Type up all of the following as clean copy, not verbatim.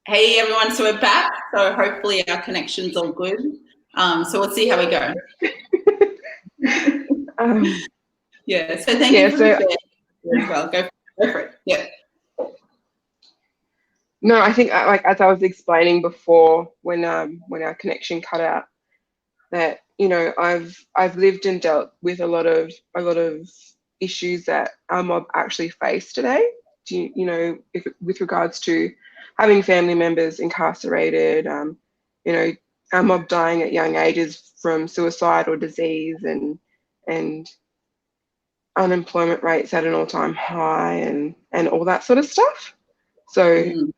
Hey everyone, so we're back. So hopefully our connection's all good. So we'll see how we go. Um, Yeah. So thank yeah, you for the so share as well. Go for it. Yeah. no, I think like as I was explaining before when our connection cut out, that I've lived and dealt with a lot of issues that our mob actually face today. With regards to having family members incarcerated, you know, our mob dying at young ages from suicide or disease, and unemployment rates at an all-time high, and all that sort of stuff. So Mm.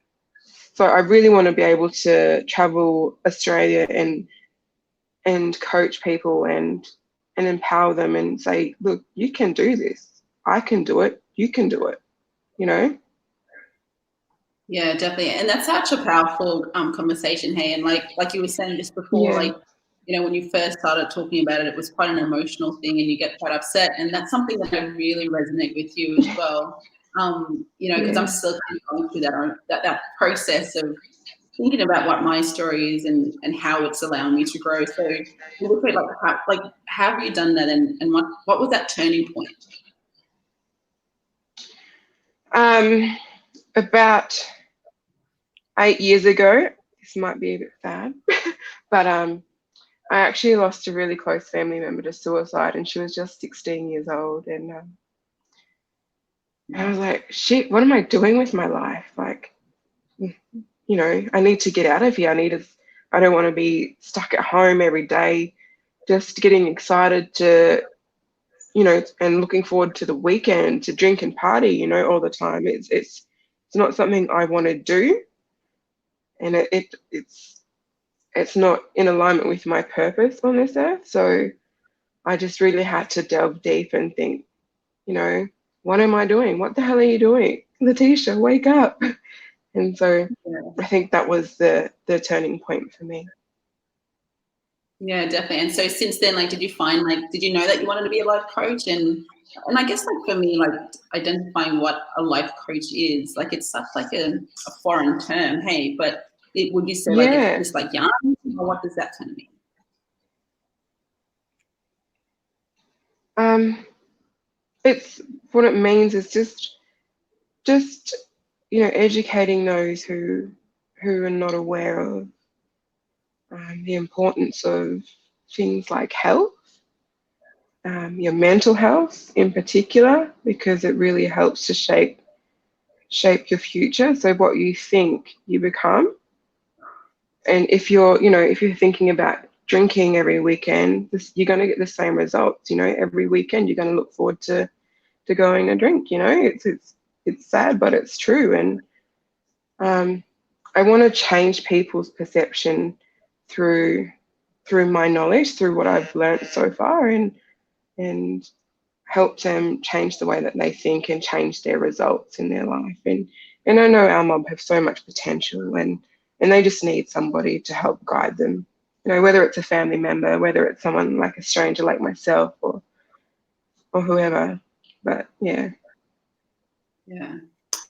so I really want to be able to travel Australia and coach people and empower them and say, look, you can do this. I can do it. You can do it. You know? Yeah, definitely. And that's such a powerful conversation. Hey, and like you were saying just before, Yeah. like when you first started talking about it, it was quite an emotional thing, and you get quite upset. And that's something that I really resonate with you as well. Because I'm Yeah. still kind of going through that process of thinking about what my story is and how it's allowing me to grow. So you look at how have you done that, and what was that turning point? Um, about 8 years ago, this might be a bit sad, but I actually lost a really close family member to suicide, and she was just 16 years old. And I was like, shit, what am I doing with my life? Like, I need to get out of here. I don't want to be stuck at home every day, just getting excited to, and looking forward to the weekend to drink and party, all the time. It's not something I want to do, and it's not in alignment with my purpose on this earth. So I just really had to delve deep and think, you know, what am I doing? What the hell are you doing? Lateysha, wake up. And so Yeah. I think that was the turning point for me. Yeah, definitely. And so since then, did you find did you know that you wanted to be a life coach? And I guess for me, identifying what a life coach is, it's such a foreign term, hey, but would you say it's Yeah. just yarn, or what does that kind of mean? Um, it's what it means is just educating those who are not aware of the importance of things like health, your mental health in particular, because it really helps to shape your future. So what you think, you become. And if you're thinking about drinking every weekend, you're going to get the same results. Every weekend you're going to look forward to going and drink. It's sad, but it's true. And I want to change people's perception through my knowledge, through what I've learned so far, and help them change the way that they think and change their results in their life. And I know our mob have so much potential, and they just need somebody to help guide them. Whether it's a family member, whether it's someone like a stranger like myself, or whoever. But yeah. Yeah.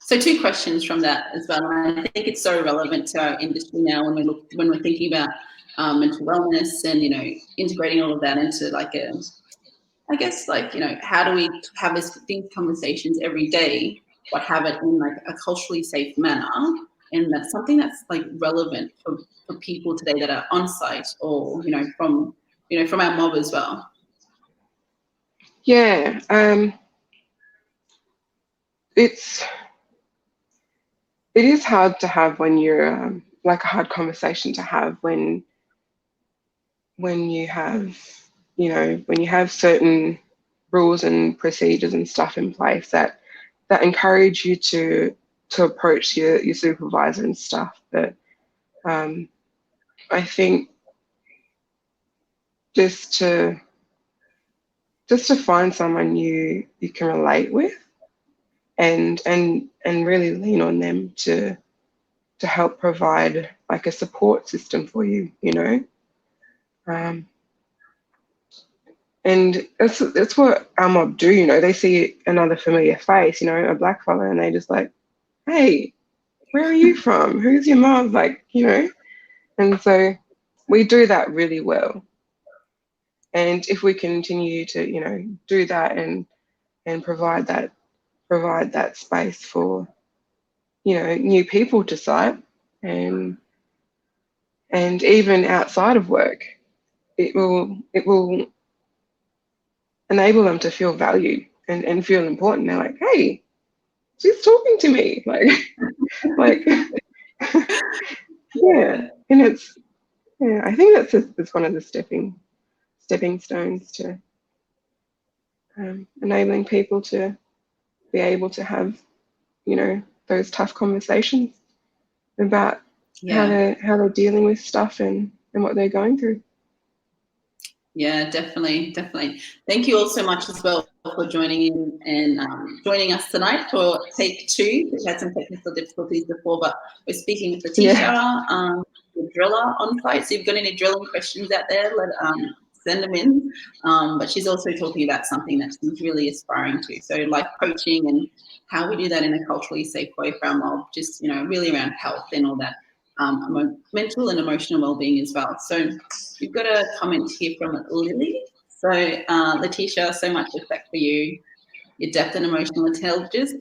So two questions from that as well. And I think it's so relevant to our industry now when we're thinking about mental wellness and integrating all of that into how do we have these conversations every day, but have it in a culturally safe manner, and that's something that's relevant for people today that are on site or from our mob as well. Yeah. It's it is hard to have when you're like a hard conversation to have when you have when you have certain rules and procedures and stuff in place that encourage you to approach your supervisor and stuff. But um, I think just to find someone you can relate with, and really lean on them to help provide like a support system for you. Um, and that's what our mob do. They see another familiar face, a black fella, and they just like, hey, where are you from? Who's your mom? Like, and so we do that really well. And if we continue to, do that and provide that space for, new people to sight and even outside of work, it will enable them to feel valued and feel important. They're like, hey, she's talking to me. Like yeah. Yeah. And I think it's one of the stepping stones to enabling people to be able to have, those tough conversations about how Yeah. they're dealing with stuff and what they're going through. Yeah, definitely, definitely. Thank you all so much as well for joining in and joining us tonight for take two. We've had some technical difficulties before, but we're speaking with Yeah. Lateysha, the driller on site. So if you've got any drilling questions out there, send them in. But she's also talking about something that she's really aspiring to. So life coaching and how we do that in a culturally safe way for our mob, just, really around health and all that mental and emotional well-being as well. So we've got a comment here from Lily. So Lateysha, so much respect for you. Your depth and emotional intelligence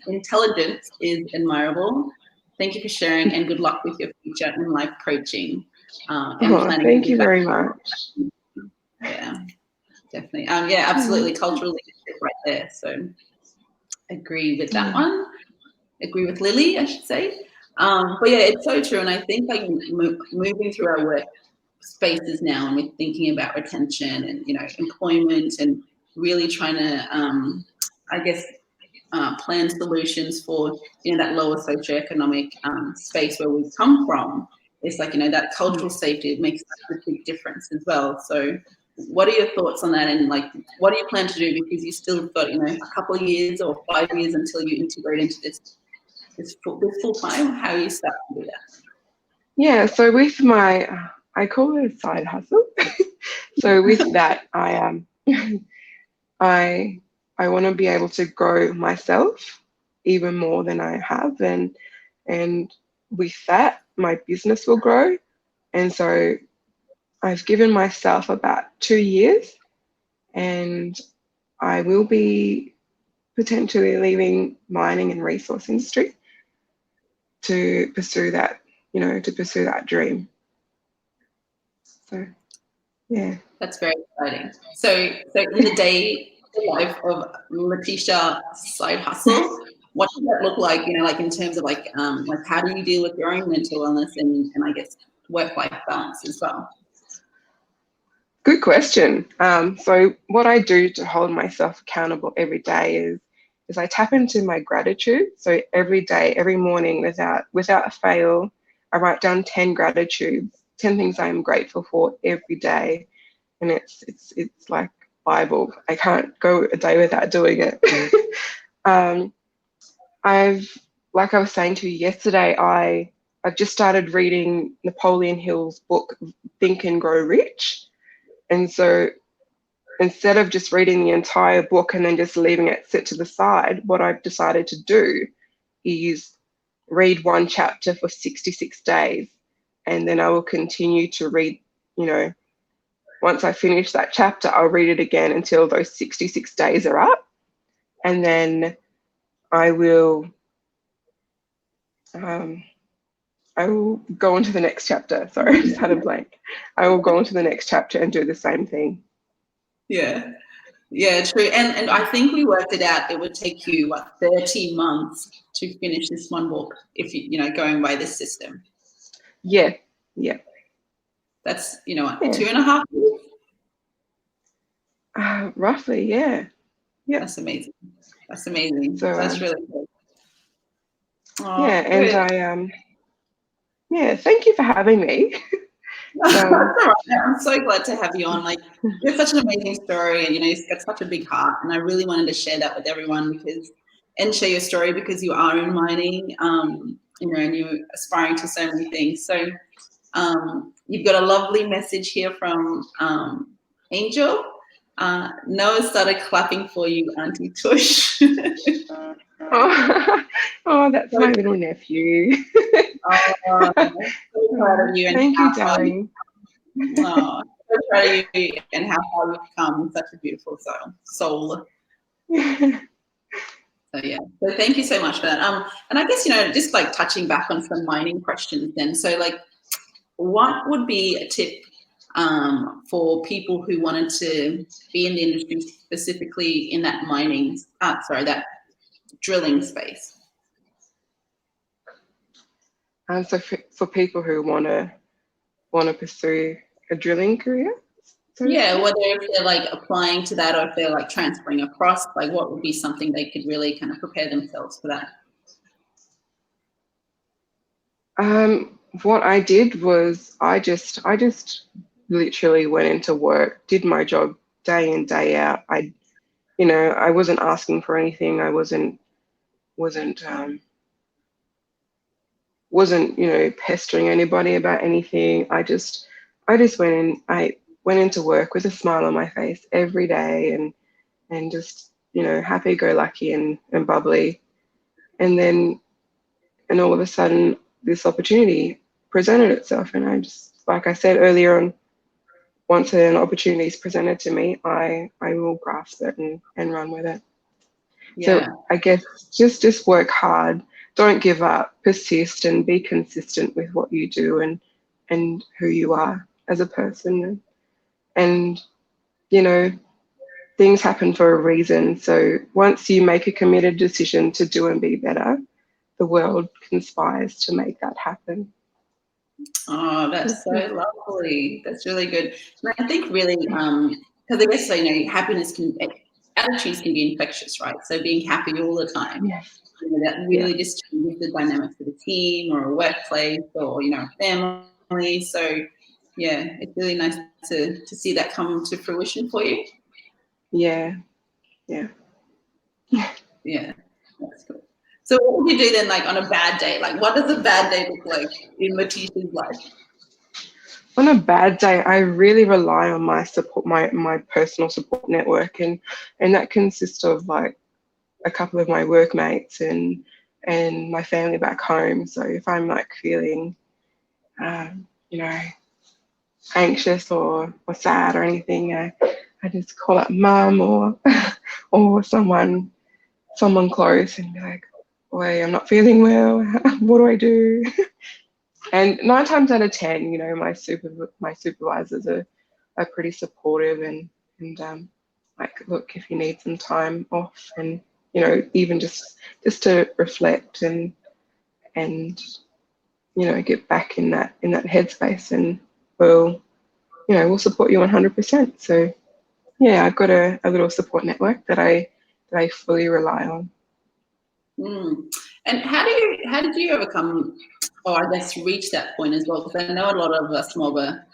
is admirable. Thank you for sharing and good luck with your future in life coaching and Oh, planning to thank give you back. very much. Yeah, definitely. Yeah, absolutely. Cultural leadership right there. So agree with that one. Agree with Lily, I should say. But yeah, it's so true. And I think like moving through our work spaces now and we're thinking about retention and, employment and really trying to, I guess, plan solutions for, that lower socioeconomic space where we've come from. It's like, that cultural safety, it makes such a big difference as well. So what are your thoughts on that? And like, what do you plan to do? Because you still got, a couple of years or 5 years until you integrate into this full time. How you start to do that? Yeah, so with I call it a side hustle. So with that, I I want to be able to grow myself even more than I have, and with that, my business will grow. And so I've given myself about 2 years, and I will be potentially leaving mining and resource industry to pursue that, dream. So yeah. That's very exciting. So in the day life of Lateysha side hustle, what does that look like? Like in terms of like how do you deal with your own mental illness and I guess work life balance as well? Good question. So what I do to hold myself accountable every day is I tap into my gratitude. So every day, every morning, without fail, I write down 10 gratitudes, 10 things I am grateful for every day, and it's like Bible. I can't go a day without doing it. um, I've like I was saying to you yesterday, I've just started reading Napoleon Hill's book Think and Grow Rich, and so instead of just reading the entire book and then just leaving it sit to the side, what I've decided to do is read one chapter for 66 days. And then I will continue to read, once I finish that chapter, I'll read it again until those 66 days are up. And then I will um, I will go on to the next chapter. Sorry, I just had a blank. I will go on to the next chapter and do the same thing. Yeah. Yeah, true. And I think we worked it out. It would take you 30 months to finish this one book if going by this system. Yeah, yeah. That's Yeah. 2.5 years. Roughly, yeah. Yeah. That's amazing. That's amazing. So That's really good. yeah, Oh, and good. yeah, thank you for having me. That's all right. I'm so glad to have you on. Like, you have such an amazing story, and you've got such a big heart. And I really wanted to share that with everyone and share your story because you are in mining, and you're aspiring to so many things. So, you've got a lovely message here from Angel. Noah started clapping for you, Auntie Tush. Oh, oh, that's So, my little nephew. so proud of you and Thank you, how far darling. so proud of you and how far you've come. Such a beautiful soul. So yeah, so thank you so much for that. And I guess, just like touching back on some mining questions then. So like, what would be a tip for people who wanted to be in the industry, specifically in that that drilling space? And so for people who want to pursue a drilling career, so to Yeah, speak. whether if they're like applying to that or if they're like transferring across, like what would be something they could really kind of prepare themselves for that? What I did was I just literally went into work, did my job day in, day out. I wasn't asking for anything. I wasn't pestering anybody about anything. I just went into work with a smile on my face every day and just, happy go lucky and bubbly. And then and all of a sudden this opportunity presented itself, and I just, like I said earlier on, once an opportunity is presented to me, I will grasp it and run with it. So Yeah. I guess just work hard, don't give up, persist, and be consistent with what you do and who you are as a person. And you know, things happen for a reason. So once you make a committed decision to do and be better, the world conspires to make that happen. Oh, that's so lovely. That's really good. And I think really, because I guess, attitudes can be infectious, right? So being happy all the time, Yes. that Yeah. really just changes the dynamics of a team or a workplace or, family. So yeah, it's really nice to see that come to fruition for you. Yeah. Yeah. Yeah, that's cool. So what would you do then, like on a bad day? Like, what does a bad day look like in Lateysha's life? On a bad day, I really rely on my support, my personal support network, and that consists of like a couple of my workmates and my family back home. So if I'm like feeling, um, you know, anxious or sad or anything, I just call up mum or or someone close and be like, "Boy, I'm not feeling well. What do I do?" And 9 times out of 10, my supervisors are pretty supportive and like, look, if you need some time off and even just to reflect and get back in that headspace, and we'll support you 100%. So yeah, I've got a little support network that I fully rely on. Mm. And how did you overcome, or I guess reach that point as well? Because I know a lot of us more of a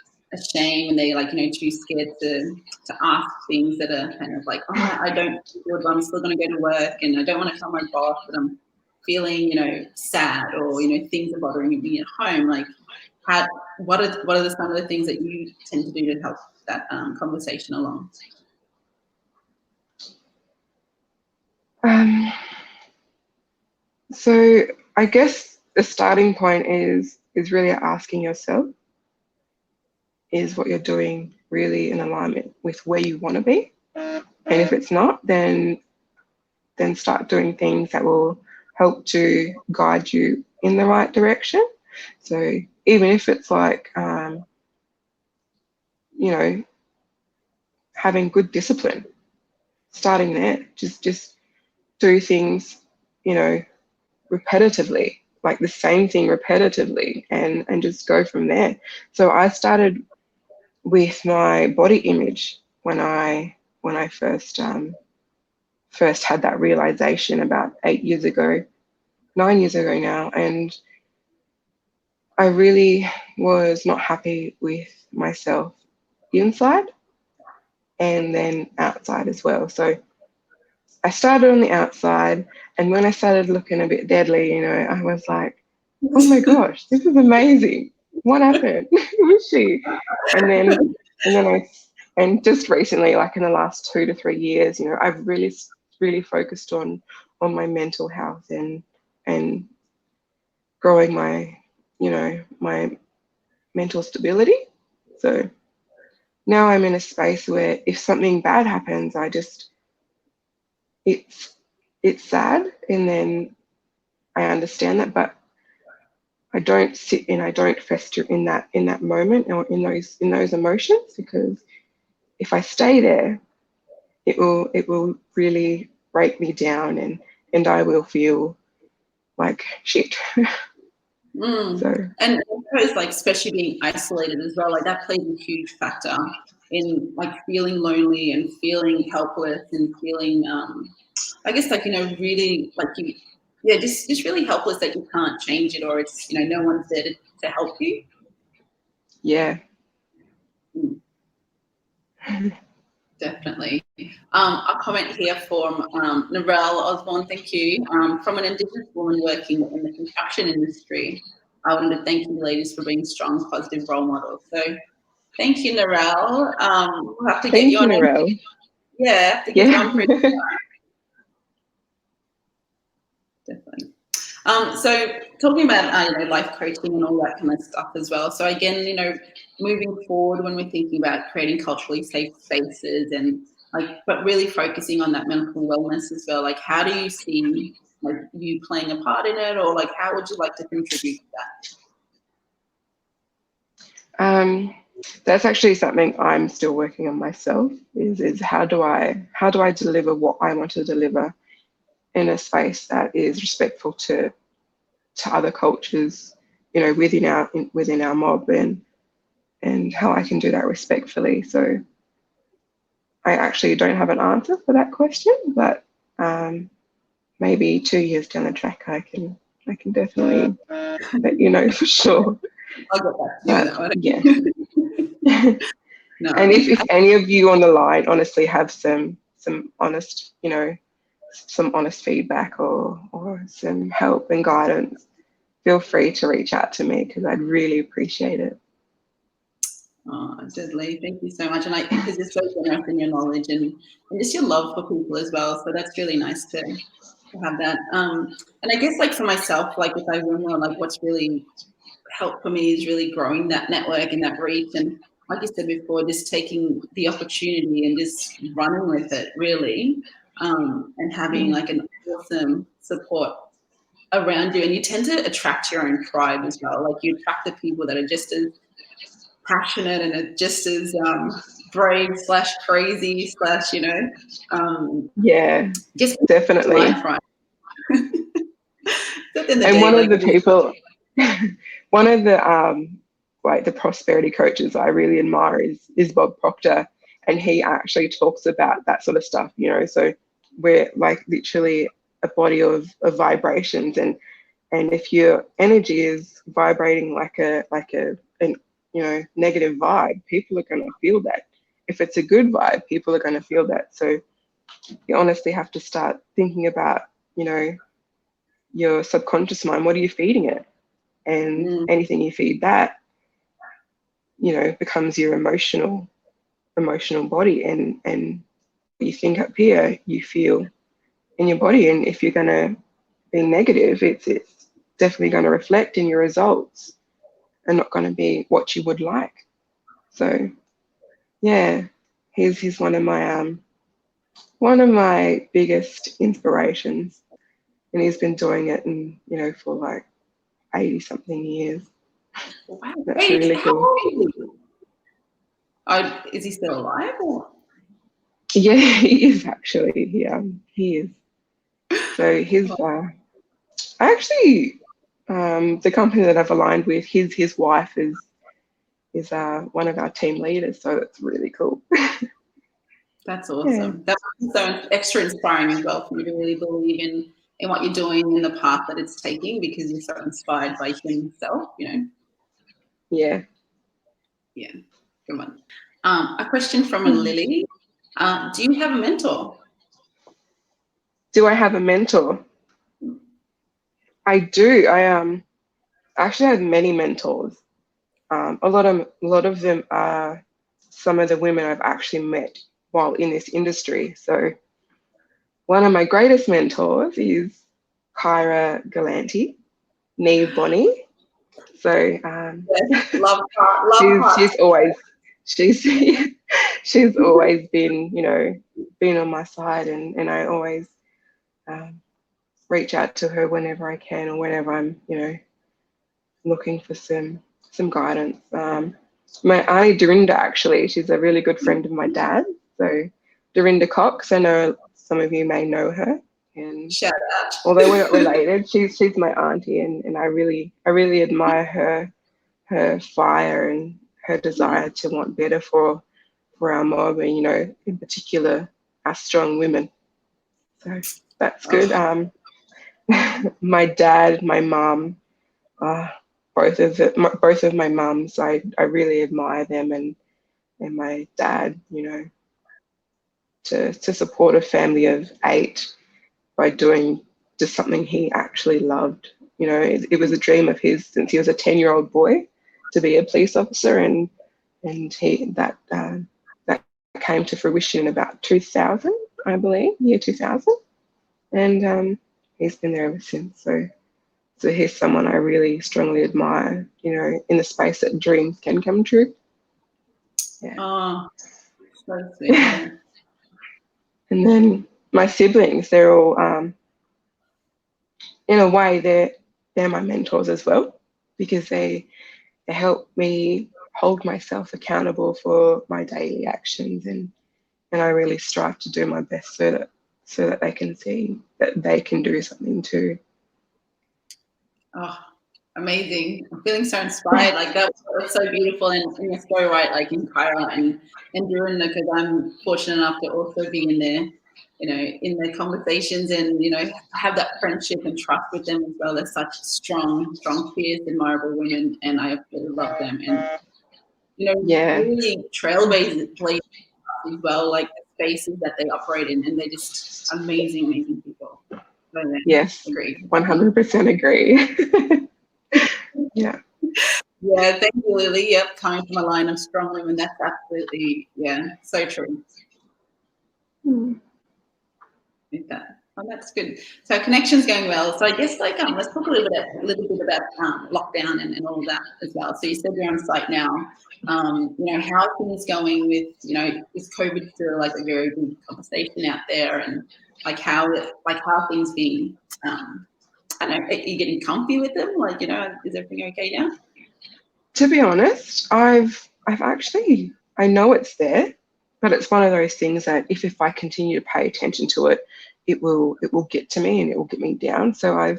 shame, and they like too scared to ask things that are kind of like, oh, I don't feel good, I'm still going to go to work, and I don't want to tell my boss that I'm feeling sad, or things are bothering me at home. Like, what are some of the things that you tend to do to help that conversation along? Um, so I guess the starting point is really asking yourself, is what you're doing really in alignment with where you want to be? And if it's not, then start doing things that will help to guide you in the right direction. So even if it's like, you know, having good discipline, starting there, just do things, you know, repetitively, like the same thing repetitively, and just go from there. So I started with my body image when I first had that realization about 8 years ago, 9 years ago now, and I really was not happy with myself inside and then outside as well. So I started on the outside, and when I started looking a bit deadly, I was like, oh my gosh, this is amazing. What happened? Who is she? And then and then I and just recently, like in the last 2 to 3 years, I've really focused on my mental health and growing my mental stability. So now I'm in a space where if something bad happens, it's sad, and then I understand that, but I don't sit and I don't fester in that moment or in those emotions, because if I stay there, it will really break me down, and I will feel like shit. So And I suppose, like, especially being isolated as well, like that plays a huge factor in like feeling lonely and feeling helpless and feeling, I guess, like, really like just really helpless that you can't change it, or it's, no one's there to help you. yeah. Definitely. A comment here from Narelle Osborne, thank you. From an Indigenous woman working in the construction industry, I wanted to thank you ladies for being strong, positive role models. So thank you, Narelle. We'll have to get Thank you you, on. Narelle. Yeah, have to get you on for definitely. So talking about life coaching and all that kind of stuff as well. So again, moving forward when we're thinking about creating culturally safe spaces and but really focusing on that mental wellness as well. Like, how do you see like you playing a part in it, or like how would you like to contribute to that? That's actually something I'm still working on myself. Is how do I deliver what I want to deliver in a space that is respectful to other cultures, within our mob, and how I can do that respectfully. So I actually don't have an answer for that question, but maybe 2 years down the track, I can definitely let you know for sure. I'll get back to you with that one. Yeah. No. And if any of you on the line honestly have some honest, some honest feedback or some help and guidance, feel free to reach out to me, because I'd really appreciate it. Oh, deadly. Thank you so much. And because you're so generous in your knowledge and just your love for people as well. So that's really nice to have that. And I guess like for myself, like with IWIMRA, like what's really helped for me is really growing that network and that reach. And like you said before, just taking the opportunity and just running with it really, and having like an awesome support around you. And you tend to attract your own tribe as well. Like you attract the people that are just as passionate and are just as brave / crazy / Yeah, just definitely. life, right? And one of the people, one of the like the prosperity coaches I really admire is Bob Proctor, and he actually talks about that sort of stuff. So we're like literally a body of vibrations, and if your energy is vibrating like an negative vibe, people are going to feel that. If it's a good vibe, people are going to feel that. So you honestly have to start thinking about your subconscious mind. What are you feeding it? And anything you feed that, becomes your emotional body, and you think up here, you feel in your body. And if you're going to be negative, it's definitely going to reflect in your results and not going to be what you would like. So yeah, he's one of my biggest inspirations, and he's been doing it for like 80 something years. Wow. That's really cool. Is he still alive? Or? Yeah, he is actually. He is. So actually, the company that I've aligned with, his wife is one of our team leaders. So it's really cool. That's awesome. Yeah. That's so extra inspiring as well for you to really believe in what you're doing and the path that it's taking, because you're so inspired by himself, Yeah. Yeah. Good one. A question from a Lily. Do you have a mentor? Do I have a mentor? I do. I actually have many mentors. A lot of them are some of the women I've actually met while in this industry. So one of my greatest mentors is Kyra Galanti, nee Bonnie. So Yes, love part. she's always she's she's always been, you know, been on my side, and I always reach out to her whenever I can or whenever I'm, you know, looking for some guidance. My auntie Dorinda, actually, she's a really good friend of my dad. So Dorinda Cox, I know some of you may know her, and Shout out. although we're not related, she's my auntie, and I really admire her fire and her desire to want better for our mob, and, you know, in particular our strong women. So that's good. My dad, my mum, both of my mums, I really admire them, and my dad, you know, to support a family of 8 by doing just something he actually loved. You know, it was a dream of his since he was a 10-year-old boy to be a police officer, and that came to fruition in about 2000, I believe, year 2000, and he's been there ever since. So he's someone I really strongly admire, you know, in the space that dreams can come true. Yeah. Oh, so sweet. Yeah. And then my siblings, they're all, in a way, they're my mentors as well, because they help me hold myself accountable for my daily actions, and I really strive to do my best so that they can see that they can do something too. Oh, amazing. I'm feeling so inspired. Like that was so beautiful, and you're so right, like in Kyra and Dorinda, because I'm fortunate enough to also be in there, you know, in their conversations, and, you know, have that friendship and trust with them as well. They're such strong, fierce, admirable women, and I absolutely love them. And, you know, Yeah. really trailblazers as well, like the spaces that they operate in, and they're just amazing people. So, yeah, Yes. agreed. 100% agree. Yeah. Yeah, thank you, Lily. Yep, coming from a line of strong women, that's absolutely, yeah, so true. With that. Oh, that's good. So connection's going well. So I guess, like, let's talk a little bit about lockdown and all of that as well. So you said you're on site now. You know, how are things going with, you know, is COVID still like a very big conversation out there, and how are things being? I don't know. Are you getting comfy with them? Like, you know, is everything okay now? To be honest, I've actually, I know it's there, but it's one of those things that if I continue to pay attention to it, it will get to me and it will get me down. So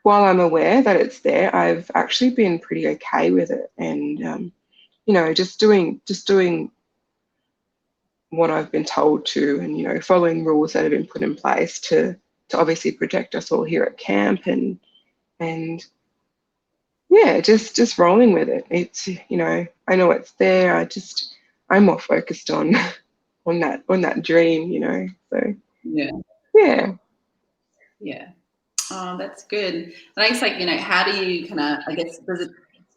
while I'm aware that it's there, I've actually been pretty okay with it, and you know, just doing what I've been told to, and, you know, following rules that have been put in place to obviously protect us all here at camp, and yeah, just rolling with it. It's, you know, I know it's there. I'm more focused on that dream, you know. So yeah. Oh, that's good. And I guess, like, you know, how do you kind of, I guess, does it,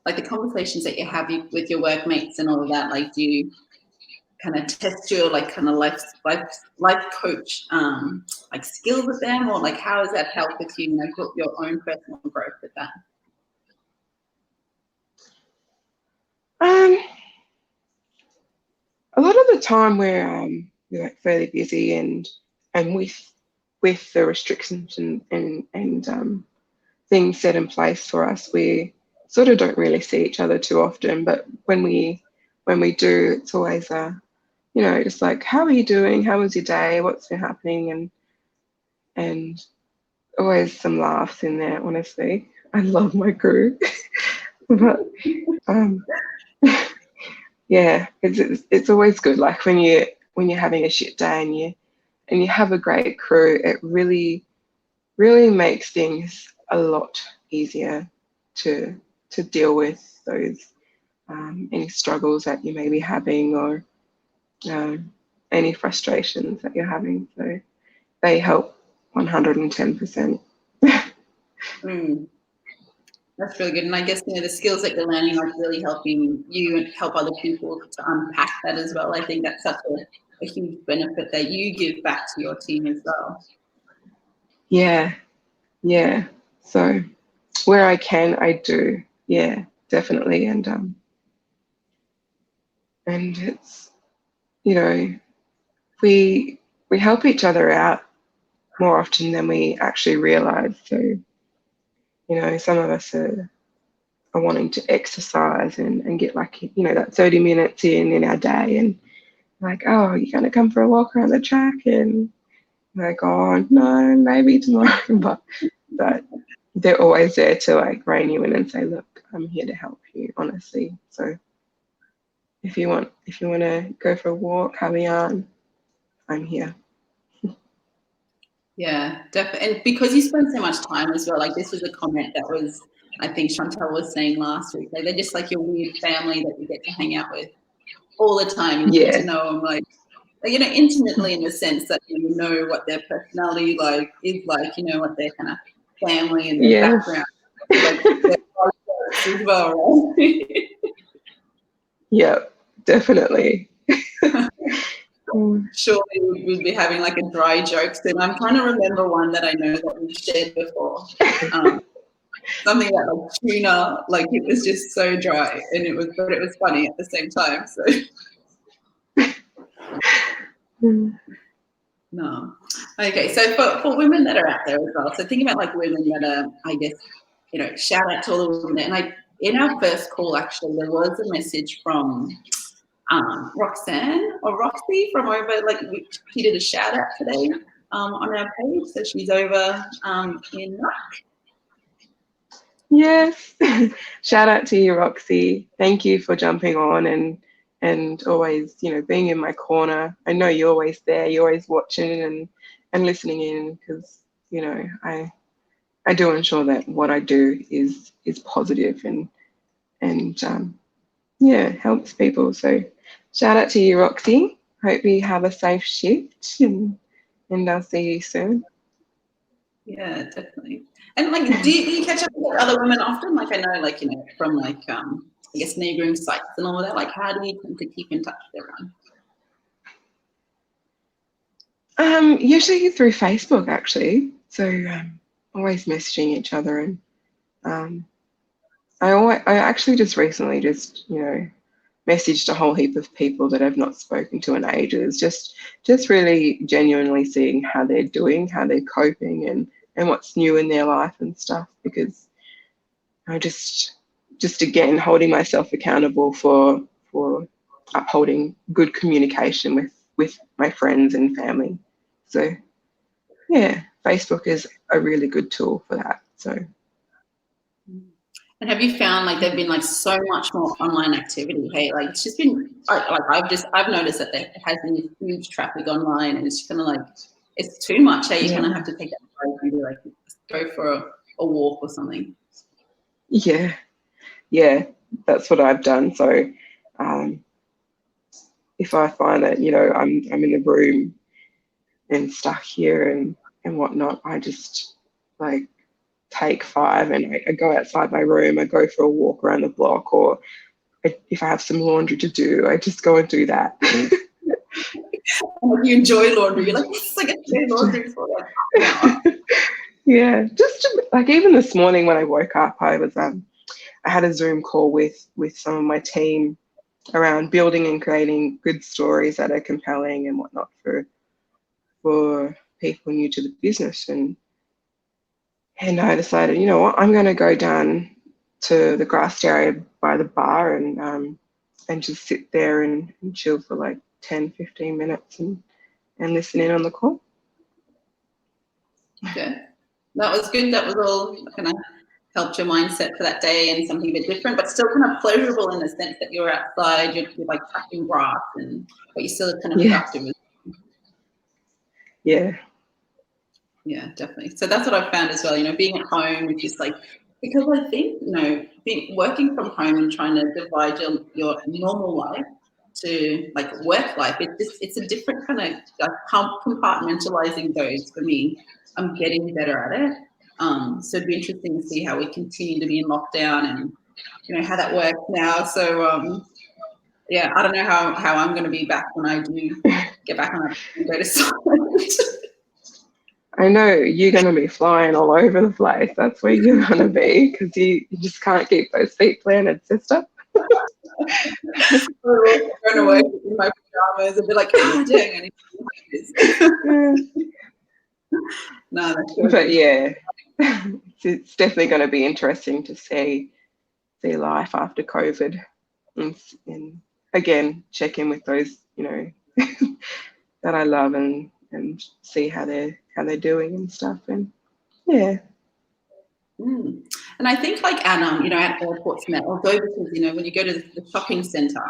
like, the conversations that you have with your workmates and all of that, like, do you kind of test your, like, kind of life coach like skills with them, or like how does that help with you, you know, your own personal growth with that? A lot of the time we're like fairly busy, and with the restrictions and things set in place for us, we sort of don't really see each other too often. But when we do, it's always you know, just like, how are you doing? How was your day? What's been happening? And always some laughs in there, honestly. I love my crew. But yeah, it's always good. Like when you're having a shit day and you have a great crew, it really makes things a lot easier to deal with those any struggles that you may be having, or any frustrations that you're having. So they help 110%. That's really good. And I guess, the skills that you're learning are really helping you and help other people to unpack that as well. I think that's such a huge benefit that you give back to your team as well. Yeah, yeah. So where I can, I do. Yeah, definitely. And it's, we help each other out more often than we actually realize. So, some of us are wanting to exercise and get like, that 30 minutes in our day, and like, oh, you're going to come for a walk around the track, and like, oh, no, maybe tomorrow. but they're always there to like rein you in and say, look, I'm here to help you, honestly. So if you want to go for a walk, have a yarn, I'm here. Yeah, definitely. And because you spend so much time as well, like this was a comment that was, I think Chantal was saying last week, like they're just like your weird family that you get to hang out with all the time. You get to know them like intimately, in the sense that you know what their personality is like, what their kind of family and their background, like their as well, right? Yeah, definitely. Surely we'd be having like a dry joke soon. I'm trying to remember one that I know that we've shared before. Something about like tuna, like it was just so dry, and but it was funny at the same time. So no, okay. So for women that are out there as well, so think about like women that are, I guess, shout out to all the women. And like in our first call, actually, there was a message from Roxanne or Roxy from over, like she did a shout out today on our page. So she's over in Yes. Shout out to you, Roxy. Thank you for jumping on and always, being in my corner. I know you're always there. You're always watching and listening in, because, I do ensure that what I do is positive and helps people. So shout out to you, Roxy. Hope you have a safe shift, and I'll see you soon. Yeah, definitely. And like, do you catch up with other women often? Like, I know, like, from like, I guess neighboring sites and all of that. Like, how do you tend to keep in touch with everyone? Usually through Facebook, actually. So always messaging each other, and I actually just recently messaged a whole heap of people that I've not spoken to in ages, just really genuinely seeing how they're doing, how they're coping, and what's new in their life and stuff, because I just again holding myself accountable for upholding good communication with my friends and family. So yeah, Facebook is a really good tool for that. So. And have you found like there've been like so much more online activity? Hey, like it's just been like I've noticed that there has been huge traffic online, and it's kind of like it's too much. Hey, you kind of have to take that break and be like go for a walk or something. Yeah, that's what I've done. So if I find that I'm in the room and stuck here and whatnot, I just like take 5 and I go outside my room. I go for a walk around the block, or if I have some laundry to do, I just go and do that. You enjoy laundry. You're like, yes, I get to do laundry for like half an hour. Yeah, just like even this morning when I woke up, I had a Zoom call with some of my team around building and creating good stories that are compelling and whatnot for people new to the business. And I decided, you know what, I'm going to go down to the grassed area by the bar and just sit there and chill for like 10, 15 minutes and listen in on the call. Okay. That was good. That was all kind of helped your mindset for that day and something a bit different, but still kind of pleasurable in the sense that you're outside, you're like touching grass, but you're still kind of productive. Yeah. Yeah, definitely. So that's what I've found as well, being at home is just like, because I think, working from home and trying to divide your normal life to like work life, it's a different kind of like compartmentalizing those for me. I'm getting better at it. So it'd be interesting to see how we continue to be in lockdown and, you know, how that works now. So yeah, I don't know how I'm going to be back when I do get back on and go to silent. I know you're going to be flying all over the place. That's where you're going to be, because you just can't keep those feet planted, sister. Going away in my pajamas and be like, oh, dang, I need to do this. No, that's good. But yeah, it's definitely going to be interesting to see life after COVID, and again check in with those, you know, that I love, and see how they're doing and stuff. And yeah. And I think like at you know, at airports now, although because you know when you go to the shopping centre,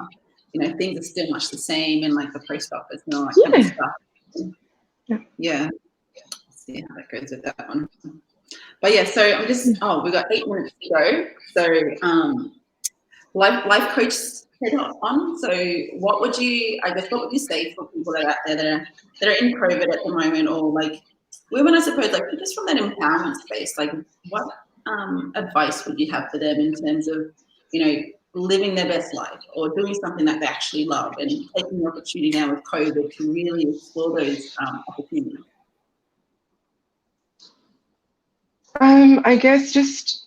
you know, things are still much the same, and like the post office and all that kind of stuff. Yeah. See how that goes with that one. But yeah, so I'm just we've got 8 minutes to go. So life coach head on. So what would you say for people that are out there that are in COVID at the moment, or like women, I suppose, like just from that empowerment space, like what advice would you have for them in terms of, you know, living their best life or doing something that they actually love and taking the opportunity now with COVID to really explore those opportunities? I guess just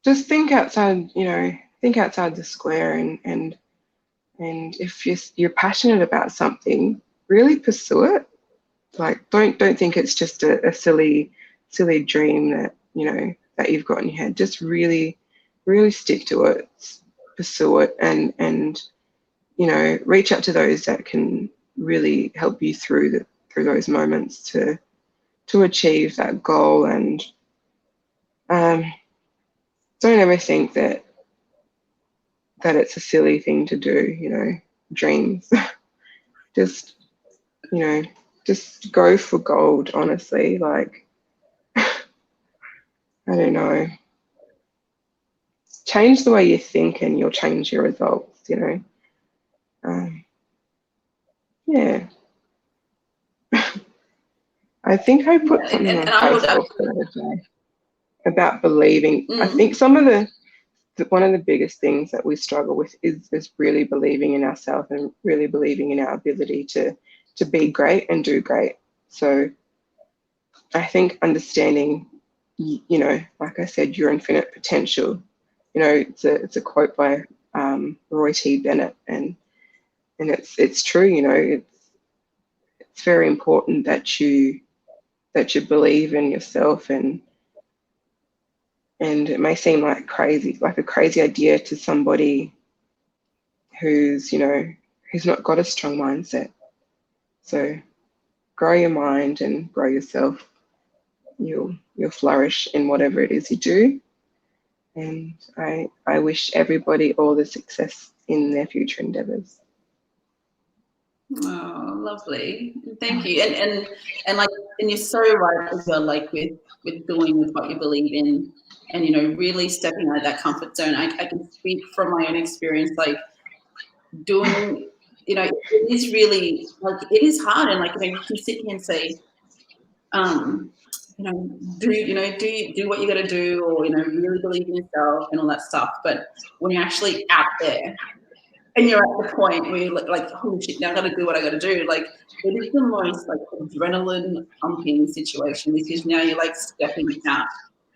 think outside, you know, think outside the square, and if you're passionate about something, really pursue it. Like don't think it's just a silly dream that, you know, that you've got in your head. Just really stick to it, pursue it, and you know, reach out to those that can really help you through those moments to achieve that goal. And don't ever think that it's a silly thing to do, you know, dreams. Just, you know, just go for gold, honestly. Like, I don't know. Change the way you think and you'll change your results, you know. Yeah. I think I put something on Facebook the other day about believing. I think some of one of the biggest things that we struggle with is really believing in ourselves and really believing in our ability to be great and do great. So I think understanding, you know, like I said, your infinite potential. You know, it's a quote by Roy T. Bennett, and it's true. You know, it's very important that you believe in yourself, and it may seem like a crazy idea to somebody who's, you know, who's not got a strong mindset. So grow your mind and grow yourself. You'll flourish in whatever it is you do. And I wish everybody all the success in their future endeavors. Oh, lovely. Thank you. And like, and you're so right as well, like with doing with what you believe in, and, you know, really stepping out of that comfort zone. I can speak from my own experience, like doing, you know, it is really, like, it is hard. And like, you know, you can sit here and say, you know, do what you got to do, or, you know, really believe in yourself and all that stuff. But when you're actually out there, and you're at the point where you're like, holy shit, now I got to do what I got to do. Like, it is the most like adrenaline pumping situation, because now you're like stepping out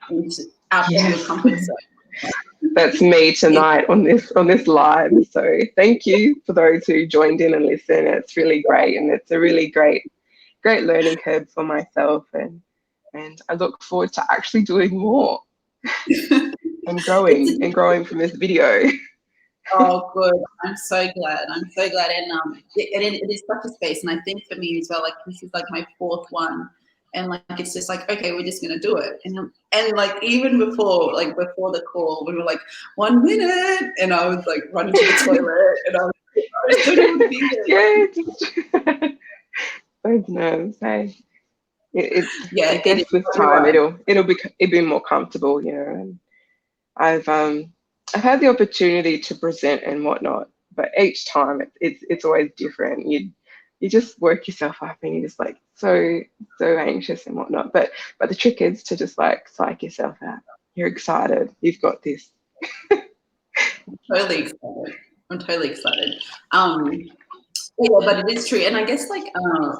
of your comfort zone. That's me tonight on this live. So thank you for those who joined in and listened. It's really great, and it's a really great learning curve for myself, and I look forward to actually doing more and growing from this video. Oh, good. I'm so glad. And it is such a space. And I think for me as well, like this is like my 4th one. And like it's just like, okay, we're just gonna do it. And like even before the call, we were like 1 minute, and I was like running to the toilet, and I was don't even be there. Yeah, those nerves. Hey, I guess with time it'll be more comfortable, you know. And I've had the opportunity to present and whatnot, but each time it's always different. you just work yourself up and you're just like so anxious and whatnot. But the trick is to just like psych yourself out. You're excited. You've got this. Totally excited. I'm totally excited. Yeah, but it is true. And I guess like,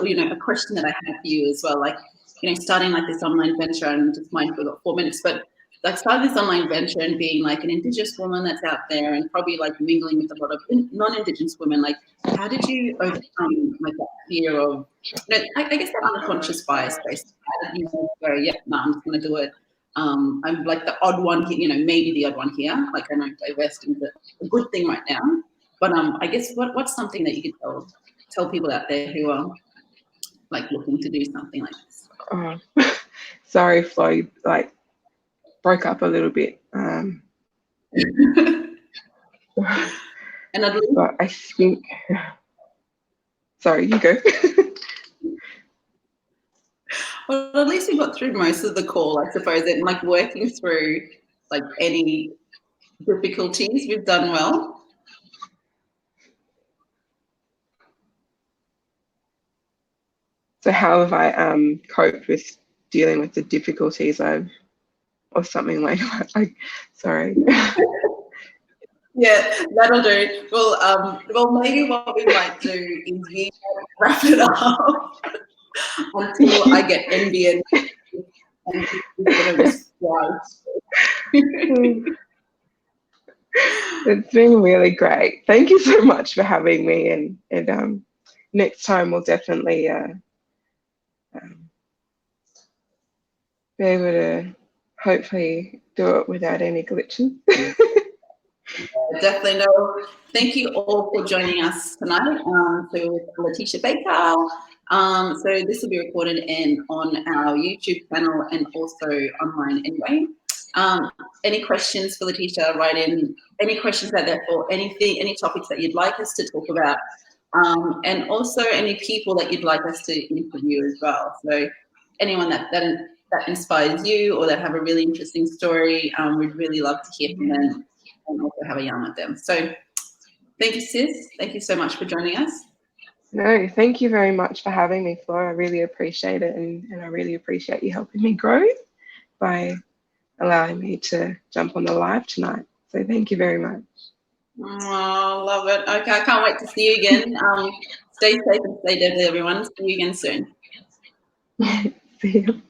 you know, a question that I have for you as well, like, you know, starting like this online venture, and just mindful, we've got 4 minutes, but like starting this online venture and being like an Indigenous woman that's out there and probably like mingling with a lot of non-Indigenous women, like how did you overcome like that fear of, you know, I guess that unconscious bias basically? How did you go, yeah, no, I'm just going to do it. I'm like the odd one here, you know, maybe the odd one here. Like I know diversity is a good thing right now. But I guess what's something that you could tell people out there who are like looking to do something like this? Oh, sorry, Flo, like broke up a little bit. And at least, but I think, sorry, you go. well, at least we got through most of the call, I suppose, and like working through like any difficulties, we've done well. So how have I coped with dealing with the difficulties or something like that? Sorry. Yeah, that'll do. Well, maybe what we might do is we wrap it up until I get NBN and it's gonna just fly. It's been really great. Thank you so much for having me, and next time we'll definitely be able to hopefully do it without any glitches. Definitely no. Thank you all for joining us tonight. So with Lateysha Baker. So this will be recorded and on our YouTube channel and also online anyway. Any questions for Lateysha, write in any questions out there for anything, any topics that you'd like us to talk about. And also any people that you'd like us to interview as well. So anyone that inspires you or that have a really interesting story, we'd really love to hear from them and also have a yarn with them. So thank you, sis. Thank you so much for joining us. No, thank you very much for having me, Flo. I really appreciate it, and I really appreciate you helping me grow by allowing me to jump on the live tonight. So thank you very much. Oh, love it. Okay, I can't wait to see you again. Stay safe and stay deadly, everyone. See you again soon. See you.